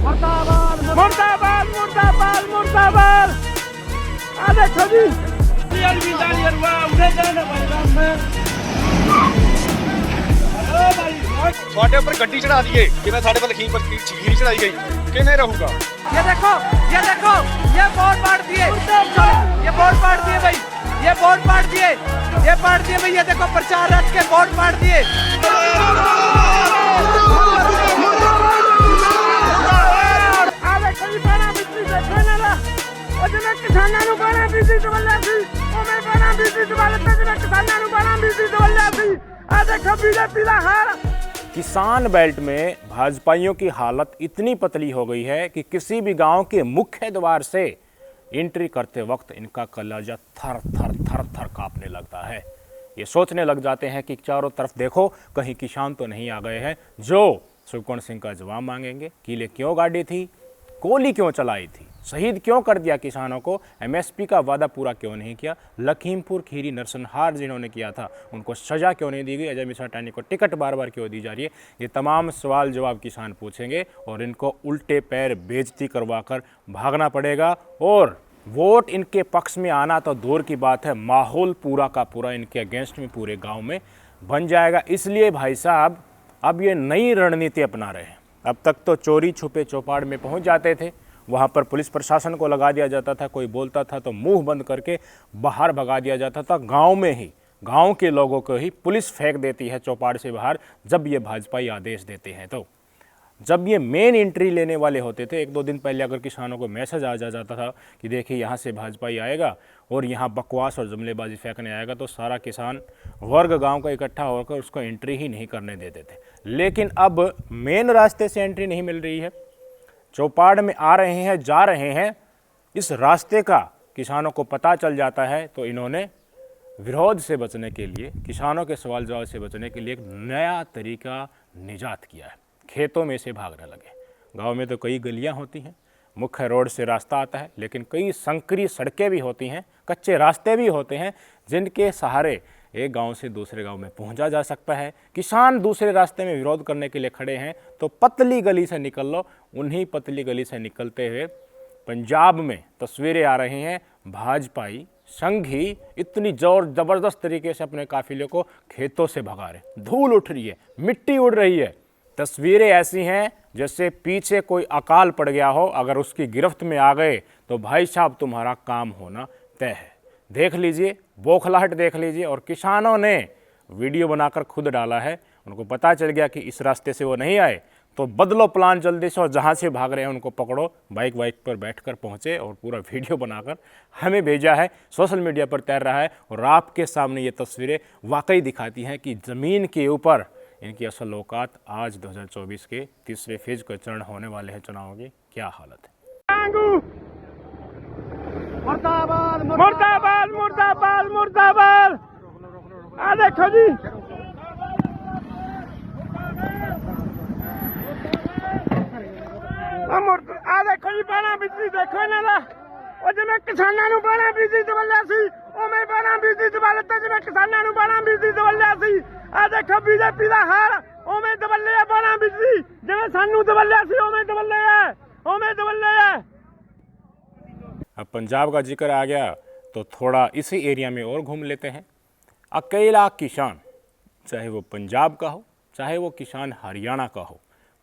मुर्दाबाद मुर्दाबाद मुर्दाबाद मुर्दाबाद। आ देखो जी ਤੁਹਾਡੇ ਉੱਪਰ ਗੱਡੀ ਚੜਾ ਦਈਏ ਕਿਵੇਂ ਸਾਡੇ ਵੱਲ ਲਖੀਮਪੁਰ ਖੀਰ ਚੜਾਈ ਗਈ ਕਿਵੇਂ ਰਹੂਗਾ। ये देखो ये बोर्ड पाड़ दिए, ये बोर्ड पाड़ दिए भाई, ये बोर्ड पाड़ दिए, ये पाड़ दिए भाई। ये देखो प्रचार रख के बोर्ड पाड़ दिए। किसानों ਨੂੰ ਬਾਣਾ ਬੀਜੀ ਦਵੱਲਿਆ ਸੀ ਉਵੇਂ ਬਾਣਾ ਬੀਜੀ ਦਵੱਲਿਆ ਤੇ ਜਿਵੇਂ ਕਿਸਾਨਾਂ ਨੂੰ ਬਾਣਾ ਬੀਜੀ ਦਵੱਲਿਆ ਸੀ। ਆ ਦੇਖੋ बीजेपी ਦਾ ਹਾਲ। किसान बेल्ट में भाजपाइयों की हालत इतनी पतली हो गई है कि किसी भी गांव के मुख्य द्वार से एंट्री करते वक्त इनका कलेजा थर थर थर थर कांपने लगता है। ये सोचने लग जाते हैं कि चारों तरफ देखो कहीं किसान तो नहीं आ गए हैं जो सुखवंत सिंह का जवाब मांगेंगे। किले क्यों गाड़ी थी, गोली क्यों चलाई थी, शहीद क्यों कर दिया किसानों को, एमएसपी का वादा पूरा क्यों नहीं किया, लखीमपुर खीरी नरसंहार जिन्होंने किया था उनको सजा क्यों नहीं दी गई, अजय मिश्रा टानी को टिकट बार बार क्यों दी जा रही है। ये तमाम सवाल जवाब किसान पूछेंगे और इनको उल्टे पैर बेइज्जती करवा कर भागना पड़ेगा। और वोट इनके पक्ष में आना तो दूर की बात है, माहौल पूरा का पूरा इनके अगेंस्ट में पूरे गाँव में बन जाएगा। इसलिए भाई साहब अब ये नई रणनीति अपना रहे हैं। अब तक तो चोरी छुपे चौपाड़ में पहुंच जाते थे, वहाँ पर पुलिस प्रशासन को लगा दिया जाता था, कोई बोलता था तो मुंह बंद करके बाहर भगा दिया जाता था। गांव में ही गांव के लोगों को ही पुलिस फेंक देती है चौपाड़ से बाहर जब ये भाजपाई आदेश देते हैं। तो जब ये मेन एंट्री लेने वाले होते थे, एक दो दिन पहले अगर किसानों को मैसेज आ जाता था कि देखिए यहाँ से भाजपाई आएगा और यहाँ बकवास और जुमलेबाजी फेंकने आएगा, तो सारा किसान वर्ग गांव का इकट्ठा होकर उसको एंट्री ही नहीं करने देते थे। लेकिन अब मेन रास्ते से एंट्री नहीं मिल रही है, चौपाड़ में आ रहे हैं, जा रहे हैं, इस रास्ते का किसानों को पता चल जाता है तो इन्होंने विरोध से बचने के लिए, किसानों के सवाल जवाब से बचने के लिए एक नया तरीका निजात किया है। खेतों में से भागने लगे। गांव में तो कई गलियां होती हैं, मुख्य रोड से रास्ता आता है, लेकिन कई संकरी सड़कें भी होती हैं, कच्चे रास्ते भी होते हैं जिनके सहारे एक गांव से दूसरे गांव में पहुंचा जा सकता है। किसान दूसरे रास्ते में विरोध करने के लिए खड़े हैं तो पतली गली से निकल लो। उन्हीं पतली गली से निकलते हुए पंजाब में तस्वीरें आ रही हैं, भाजपाई संघी इतनी ज़बरदस्त तरीके से अपने काफिले को खेतों से भगा रहे, धूल उठ रही है, मिट्टी उड़ रही है। तस्वीरें ऐसी हैं जैसे पीछे कोई अकाल पड़ गया हो, अगर उसकी गिरफ्त में आ गए तो भाई साहब तुम्हारा काम होना तय है। देख लीजिए, बौखलाहट देख लीजिए। और किसानों ने वीडियो बनाकर खुद डाला है, उनको पता चल गया कि इस रास्ते से वो नहीं आए तो बदलो प्लान जल्दी से और जहाँ से भाग रहे हैं उनको पकड़ो। बाइक पर बैठकर पहुँचे और पूरा वीडियो बनाकर हमें भेजा है, सोशल मीडिया पर तैर रहा है। और आपके सामने ये तस्वीरें वाकई दिखाती हैं कि ज़मीन के ऊपर इनकी असल औकात आज 2024 के तीसरे फेज का चरण होने वाले हैं चुनावों की क्या हालत है। मुर्दाबाद मुर्दाबाद मुर्दाबाद मुर्दाबाद। आ देखो जी आ देखो जी बाणा बीजी देखो इन्हां दा ਉਹ ਜਿਵੇਂ ਕਿਸਾਨਾਂ ਨੂੰ ਬਾਣਾ ਬੀਜੀ ਦਵੱਲਿਆ ਸੀ ਉਵੇਂ ਬਾਣਾ ਬੀਜੀ ਦਵੱਲਿਆ ਤੇ ਜਿਵੇਂ ਕਿਸਾਨਾਂ ਨੂੰ ਬਾਣਾ ਬੀਜੀ ਦਵੱਲਿਆ ਸੀ। ਆ ਦੇਖੋ बीजेपी ਦਾ ਹਾਲ ਉਵੇਂ ਦਵੱਲਿਆ ਬਾਣਾ ਬੀਜੀ ਜਿਵੇਂ ਸਾਨੂੰ ਦਵੱਲਿਆ ਸੀ ਉਵੇਂ ਦਵੱਲਿਆ ਉਵੇਂ ਦਵੱਲਿਆ। अब पंजाब का जिक्र आ गया तो थोड़ा इसी एरिया में और घूम लेते हैं। अकेला किसान, चाहे वो पंजाब का हो चाहे वो किसान हरियाणा का हो,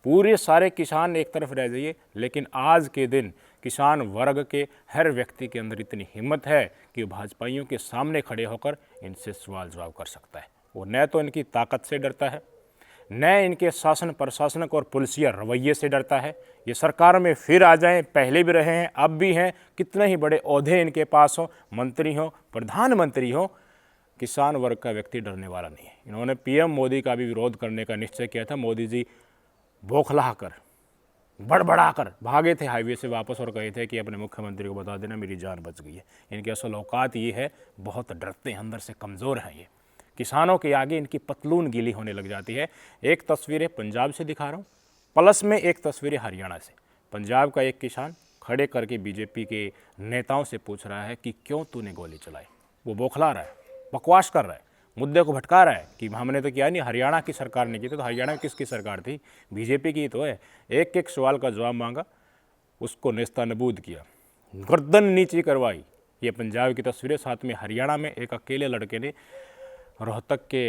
पूरे सारे किसान एक तरफ रह जाइए, लेकिन आज के दिन किसान वर्ग के हर व्यक्ति के अंदर इतनी हिम्मत है कि भाजपाइयों के सामने खड़े होकर इनसे सवाल जवाब कर सकता है। वो न तो इनकी ताकत से डरता है, न इनके शासन प्रशासनक और पुलिसिया रवैये से डरता है। ये सरकार में फिर आ जाएं, पहले भी रहे हैं, अब भी हैं, कितने ही बड़े ओहदे इनके पास हो, मंत्री हो, प्रधानमंत्री हो, किसान वर्ग का व्यक्ति डरने वाला नहीं है। इन्होंने पीएम मोदी का भी विरोध करने का निश्चय किया था। मोदी जी बौखला कर बड़बड़ा कर भागे थे हाईवे से वापस और कहे थे कि अपने मुख्यमंत्री को बता देना मेरी जान बच गई है। इनकी असल औकात ये है, बहुत डरते हैं, अंदर से कमज़ोर हैं ये। किसानों के आगे इनकी पतलून गीली होने लग जाती है। एक तस्वीरें पंजाब से दिखा रहा हूँ, प्लस में एक तस्वीरें हरियाणा से। पंजाब का एक किसान खड़े करके बीजेपी के नेताओं से पूछ रहा है कि क्यों तूने गोली चलाई। वो बौखला रहा है, बकवास कर रहा है, मुद्दे को भटका रहा है कि हमने तो किया नहीं, हरियाणा की सरकार ने की। तो हरियाणा में किसकी सरकार थी? बीजेपी की तो है। एक एक सवाल का जवाब मांगा, उसको नेस्तानबूद किया, गर्दन नीची करवाई। ये पंजाब की तस्वीरें, साथ में हरियाणा में एक अकेले लड़के ने रोहतक के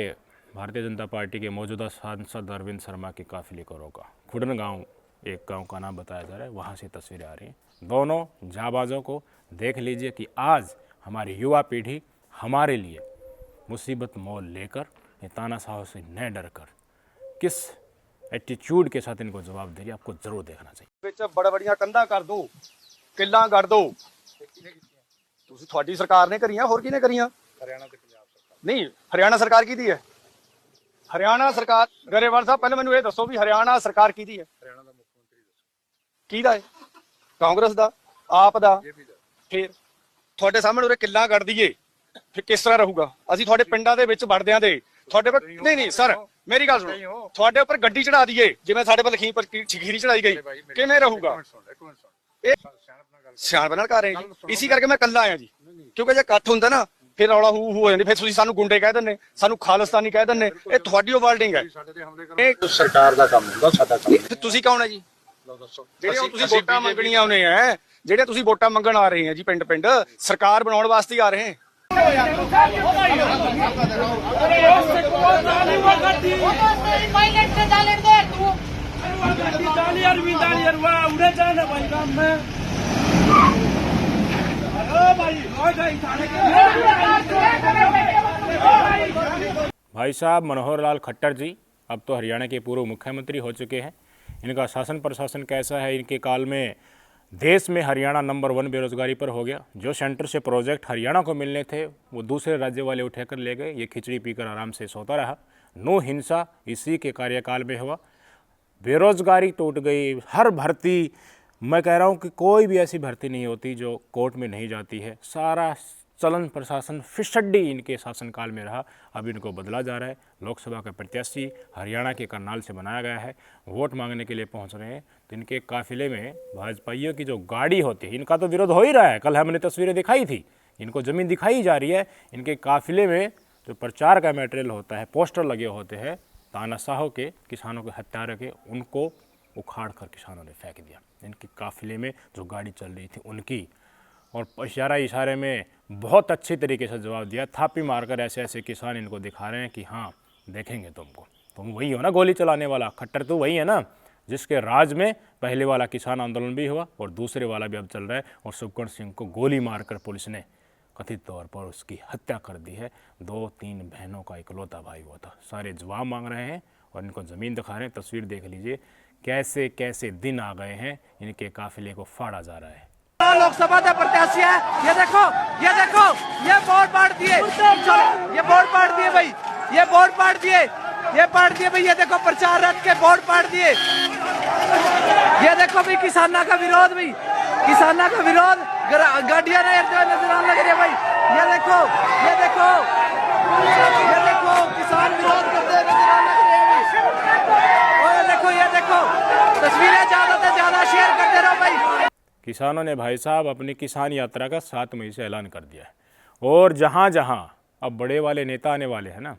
भारतीय जनता पार्टी के मौजूदा सांसद अरविंद शर्मा के काफिले को रोका। खुडन गांव, एक गांव का नाम बताया जा रहा है, वहाँ से तस्वीरें आ रही हैं। दोनों जाबाजों को देख लीजिए कि आज हमारी युवा पीढ़ी हमारे लिए मुसीबत मोल लेकर, ये तानाशाह से न डर कर, किस एटीट्यूड के साथ इनको जवाब दे रही है, आपको जरूर देखना चाहिए। ਵਿੱਚ ਬੜ ਬੜੀਆਂ ਕੰਧਾਂ ਕਰ ਦੋ, ਕਿੱਲਾਂ ਗੱਡ ਦੋ। ਤੁਸੀਂ ਤੁਹਾਡੀ ਸਰਕਾਰ ਨੇ ਕਰੀਆਂ, ਹੋਰ ਕਿਹਨੇ ਕਰੀਆਂ? ਹਰਿਆਣਾ ਤੇ ਪੰਜਾਬ ਸਰਕਾਰ। ਨਹੀਂ, ਹਰਿਆਣਾ ਸਰਕਾਰ ਕਿਹਦੀ ਹੈ? ਹਰਿਆਣਾ ਸਰਕਾਰ ਗਰੇਵਾਲ ਸਾਹਿਬ ਪਹਿਲਾਂ ਮੈਨੂੰ ਇਹ ਦੱਸੋ ਵੀ ਹਰਿਆਣਾ ਸਰਕਾਰ ਕਿਹਦੀ ਹੈ? ਹਰਿਆਣਾ ਦਾ ਮੁੱਖ ਮੰਤਰੀ ਦੱਸੋ ਕਿਹਦਾ ਹੈ? ਕਾਂਗਰਸ ਦਾ, ਆਪ ਦਾ। ਫਿਰ ਤੁਹਾਡੇ ਸਾਹਮਣੇ ਉਰੇ ਕਿੱਲਾਂ ਗੱਡ ਦਈਏ, ਫਿਰ ਕਿਸ ਤਰ੍ਹਾਂ ਰਹੂਗਾ? ਅਸੀਂ ਤੁਹਾਡੇ ਪਿੰਡਾਂ ਦੇ ਵਿੱਚ ਵੜਦਿਆਂ ਦੇ ਤੁਹਾਡੇ ਪਰ ਨਹੀਂ ਸਰ, ਮੇਰੀ ਗੱਲ ਸੁਣੋ, ਤੁਹਾਡੇ ਉੱਪਰ ਗੱਡੀ ਚੜਾ ਦਈਏ ਜਿਵੇਂ ਸਾਡੇ ਪਰ ਲਖੀਮਪੁਰ ਖੀਰੀ ਚੜਾਈ ਗਈ, ਕਿਵੇਂ ਰਹੂਗਾ? ਇਹ ਸਿਆਣਪ ਨਾਲ ਕਰ ਰਹੇ ਜੀ, ਇਸੇ ਕਰਕੇ ਮੈਂ ਕੱਲਾ ਆਇਆ ਜੀ, ਕਿਉਂਕਿ ਜੇ ਇਕੱਠ ਹੁੰਦਾ ਨਾ ਫਿਰ ਰੌਲਾ ਹੂ ਹੋ ਜਾਂਦੀ, ਫਿਰ ਤੁਸੀਂ ਸਾਨੂੰ ਗੁੰਡੇ ਕਹਿ ਦਿੰਦੇ, ਸਾਨੂੰ ਖਾਲਿਸਤਾਨੀ ਕਹਿ ਦਿੰਦੇ। ਇਹ ਤੁਹਾਡੀ ਉਹ ਵਰਡਿੰਗ ਹੈ। ਇਹ ਸਰਕਾਰ ਦਾ ਕੰਮ ਹੁੰਦਾ, ਸਾਡਾ ਕੰਮ ਫਿਰ ਤੁਸੀਂ ਕੌਣ ਹੈ ਜੀ? ਜਿਹੜੇ ਤੁਸੀਂ ਵੋਟਾਂ ਮੰਗਣੀਆਂ ਆਉਨੇ ਆ, ਜਿਹੜੇ ਤੁਸੀਂ ਵੋਟਾਂ ਮੰਗਣ ਆ ਰਹੇ ਆ ਜੀ ਪਿੰਡ ਪਿੰਡ, ਸਰਕਾਰ ਬਣਾਉਣ ਵਾਸਤੇ ਹੀ ਆ ਰਹੇ ਆ। भाई साहब मनोहर लाल खट्टर जी अब तो हरियाणा के पूर्व मुख्यमंत्री हो चुके हैं। इनका शासन प्रशासन कैसा है? इनके काल में देश में हरियाणा नंबर 1 बेरोजगारी पर हो गया। जो सेंटर से प्रोजेक्ट हरियाणा को मिलने थे वो दूसरे राज्य वाले उठाकर ले गए। ये खिचड़ी पीकर आराम से सोता रहा। नो हिंसा इसी के कार्यकाल में हुआ। बेरोजगारी टूट गई। हर भर्ती, मैं कह रहा हूँ कि कोई भी ऐसी भर्ती नहीं होती जो कोर्ट में नहीं जाती है। सारा चलन प्रशासन फिसड्डी इनके शासनकाल में रहा। अब इनको बदला जा रहा है। लोकसभा का प्रत्याशी हरियाणा के करनाल से बनाया गया है। वोट मांगने के लिए पहुंच रहे हैं तो इनके काफिले में भाजपाइयों की जो गाड़ी होती है, इनका तो विरोध हो ही रहा है। कल हमने तस्वीरें दिखाई थी, इनको ज़मीन दिखाई जा रही है। इनके काफिले में जो प्रचार का मटेरियल होता है, पोस्टर लगे होते हैं तानाशाहों के, किसानों के हत्यारे के, उनको उखाड़ कर किसानों ने फेंक दिया। इनके काफिले में जो गाड़ी चल रही थी उनकी, और इशारे में बहुत अच्छी तरीके से जवाब दिया। थापी मारकर ऐसे ऐसे किसान इनको दिखा रहे हैं कि हाँ देखेंगे तुमको, तुम वही हो ना गोली चलाने वाला। खट्टर तो वही है ना जिसके राज में पहले वाला किसान आंदोलन भी हुआ और दूसरे वाला भी अब चल रहा है। और सुखवंत सिंह को गोली मारकर पुलिस ने कथित तौर पर उसकी हत्या कर दी है। 2-3 बहनों का इकलौता भाई हुआ था। सारे जवाब मांग रहे हैं और इनको ज़मीन दिखा रहे हैं। तस्वीर देख लीजिए, कैसे कैसे दिन आ गए हैं। इनके काफिले को फाड़ा जा रहा है। लोकसभा का प्रत्याशी है। ये देखो, ये देखो, ये बोर्ड पाड़ दिए, ये बोर्ड पाड़ दिए भाई, ये बोर्ड पाड़ दिए, ये पाड़ दिए भाई। ये देखो प्रचार रथ के बोर्ड पाड़ दिए। ये देखो भाई किसाना का विरोध, भाई किसाना का विरोध, गाड़ियां नजर आने लग रही है भाई। ये देखो, ये देखो, ये देखो किसान विरोध करते नजर आने लग रहे हैं। और ये देखो तस्वीरें ज्यादा से ज्यादा शेयर करते रहो भाई। किसानों ने भाई साहब अपनी किसान यात्रा का 7 मई से ऐलान कर दिया है। और जहाँ जहाँ अब बड़े वाले नेता आने वाले हैं ना,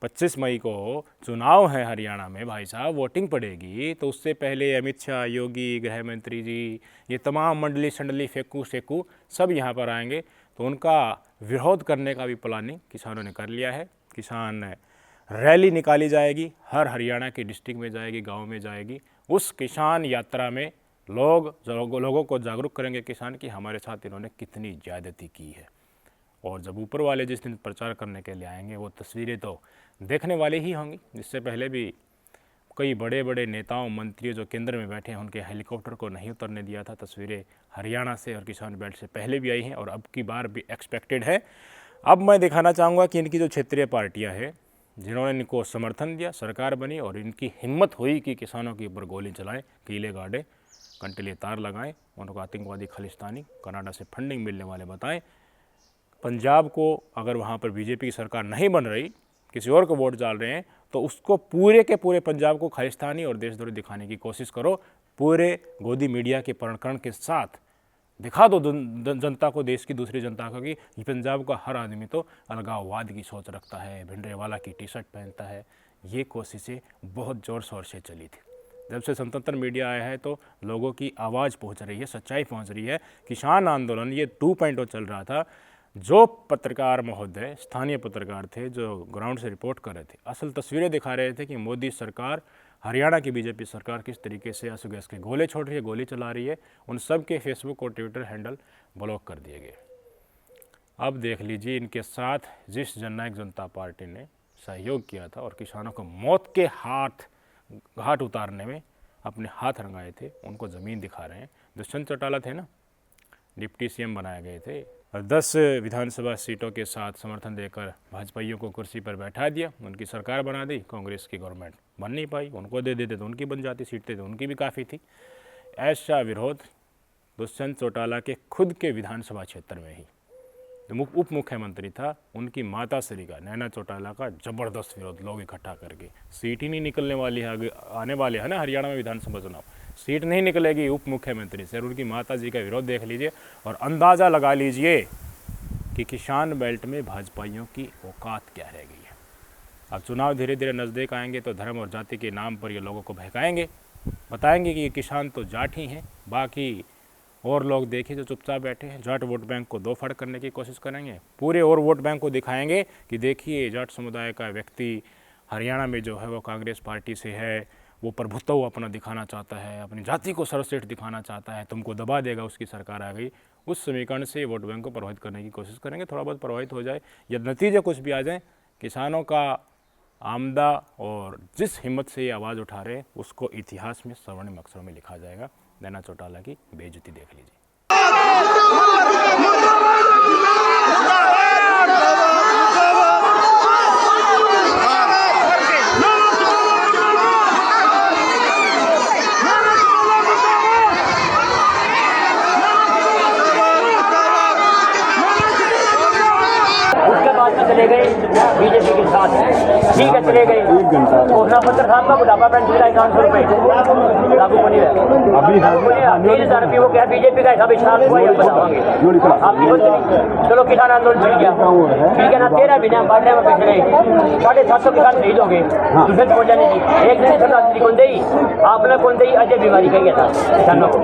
25 मई को चुनाव है हरियाणा में भाई साहब, वोटिंग पड़ेगी। तो उससे पहले अमित शाह, योगी, गृह मंत्री जी, ये तमाम मंडली संडली फेंकू शेकू सब यहाँ पर आएंगे। तो उनका विरोध करने का भी प्लानिंग किसानों ने कर लिया है। किसान रैली निकाली जाएगी, हर हरियाणा के डिस्ट्रिक्ट में जाएगी, गाँव में जाएगी। उस किसान यात्रा में लोगों को जागरूक करेंगे किसान कि हमारे साथ इन्होंने कितनी ज़्यादती की है। और जब ऊपर वाले जिस दिन प्रचार करने के लिए आएंगे वो तस्वीरें तो देखने वाले ही होंगी। इससे पहले भी कई बड़े बड़े नेताओं, मंत्रियों जो केंद्र में बैठे हैं, उनके हेलीकॉप्टर को नहीं उतरने दिया था। तस्वीरें हरियाणा से और किसान बेल्ट से पहले भी आई हैं और अब की बार भी एक्सपेक्टेड है। अब मैं दिखाना चाहूँगा कि इनकी जो क्षेत्रीय पार्टियाँ हैं जिन्होंने इनको समर्थन दिया, सरकार बनी और इनकी हिम्मत हुई कि किसानों के ऊपर गोली चलाएँ, कीले गाड़े, कंटीले तार लगाएं, उनको आतंकवादी, खालिस्तानी, कनाडा से फंडिंग मिलने वाले बताएं। पंजाब को अगर वहाँ पर बीजेपी की सरकार नहीं बन रही, किसी और को वोट डाल रहे हैं, तो उसको पूरे के पूरे पंजाब को खालिस्तानी और देशद्रोही दिखाने की कोशिश करो। पूरे गोदी मीडिया के प्रकरण के साथ दिखा दो जनता को, देश की दूसरी जनता को, कि पंजाब का हर आदमी तो अलगाववाद की सोच रखता है, भिंडरेवाला की टी शर्ट पहनता है। ये कोशिशें बहुत ज़ोर शोर से चली थी। जब से स्वतंत्र मीडिया आया है तो लोगों की आवाज़ पहुंच रही है, सच्चाई पहुंच रही है। किसान आंदोलन ये 2.0 चल रहा था। जो पत्रकार महोदय, स्थानीय पत्रकार थे, जो ग्राउंड से रिपोर्ट कर रहे थे, असल तस्वीरें दिखा रहे थे कि मोदी सरकार, हरियाणा की बीजेपी सरकार किस तरीके से आंसू गैस के गोले छोड़ रही है, गोली चला रही है। उन सब के फेसबुक और ट्विटर हैंडल ब्लॉक कर दिए गए। अब देख लीजिए, इनके साथ जिस जननायक जनता पार्टी ने सहयोग किया था और किसानों को मौत के घाट उतारने में अपने हाथ रंगाए थे, उनको ज़मीन दिखा रहे हैं। दुष्यंत चौटाला थे ना, डिप्टी सीएम बनाए गए थे और 10 विधानसभा सीटों के साथ समर्थन देकर भाजपाइयों को कुर्सी पर बैठा दिया, उनकी सरकार बना दी। कांग्रेस की गवर्नमेंट बन नहीं पाई, उनको दे देते तो उनकी बन जाती, सीटें तो उनकी भी काफ़ी थी। ऐसा विरोध दुष्यंत चौटाला के खुद के विधानसभा क्षेत्र में ही, जो उप मुख्यमंत्री था, उनकी माता श्री का, नैना चौटाला का ज़बरदस्त विरोध लोग इकट्ठा करके। सीट ही नहीं निकलने वाली है, आने वाले है ना हरियाणा में विधानसभा चुनाव, सीट नहीं निकलेगी उप मुख्यमंत्री से, और उनकी माता जी का विरोध देख लीजिए और अंदाज़ा लगा लीजिए कि किसान बेल्ट में भाजपाइयों की औकात क्या रह गई है। अब चुनाव धीरे धीरे नज़दीक आएंगे तो धर्म और जाति के नाम पर ये लोगों को बहकाएंगे, बताएंगे कि ये किसान तो जाट ही हैं, बाकी और लोग देखिए जो चुपचाप बैठे हैं। जाट वोट बैंक को दो फड़ करने की कोशिश करेंगे, पूरे और वोट बैंक को दिखाएंगे कि देखिए जाट समुदाय का व्यक्ति हरियाणा में जो है वो कांग्रेस पार्टी से है, वो प्रभुत्व अपना दिखाना चाहता है, अपनी जाति को सर्वश्रेष्ठ दिखाना चाहता है, तुमको दबा देगा, उसकी सरकार आ गई। उस समीकरण से वोट बैंक को प्रभावित करने की कोशिश करेंगे। थोड़ा बहुत प्रभावित हो जाए या नतीजे कुछ भी आ जाए, किसानों का आमदा और जिस हिम्मत से ये आवाज़ उठा रहे हैं उसको इतिहास में स्वर्णिम अक्षरों में लिखा जाएगा। नैना चौटाला की बेइज्जती देख लीजिए। चले गए बीजेपी के साथ, ठीक है चले गए। घोषणा पत्र साहब का बुढ़ापा पेंशन का 500 रुपए लागू होने लगे, अभी 3000 रुपये वो क्या बीजेपी का हिसाब इशार हुआ, ये बताओगे आपकी बात नहीं। चलो किसान आंदोलन छिड़ गया, ठीक है ना, 13 महीने हम बांटने में बैठ रहे, 750 किसान शहीद हो गए, दूसरे पहुंचाने की एक दिन सरकार कौन दी, आपने कौन दी, अजय बीमारी कही था किसानों को।